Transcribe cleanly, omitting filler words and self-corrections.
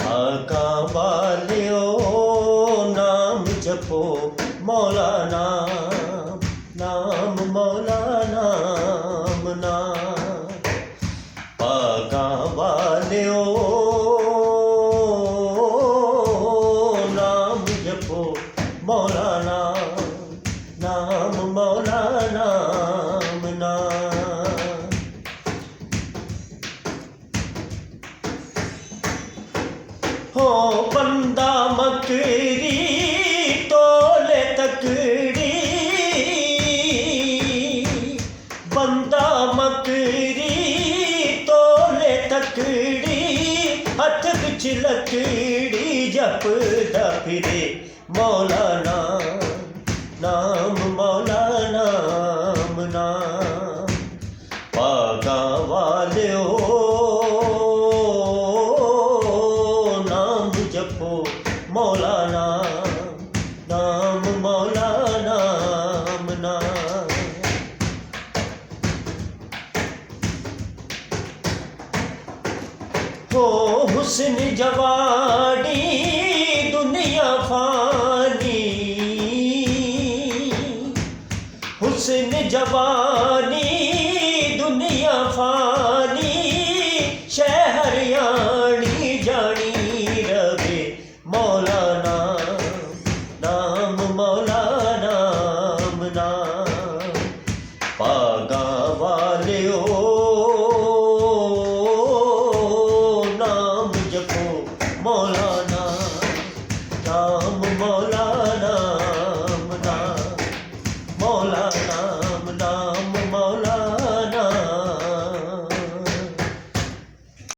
आका वालियो नाम जपो मौला नाम नाम मौला नाम नाम आका वालियो नाम जपो मौला नाम नाम मौला नाम नाम हो बंदा मकरी तोले तकड़ी बंदा मकरी तोले तकड़ी हथ बिच लकड़ी जपदा फिरे मौला नाम नाम मौला नाम नाम पागा वालियो नाम जपो मौला नाम नाम मौला नाम नाम हो हुस्न जवानी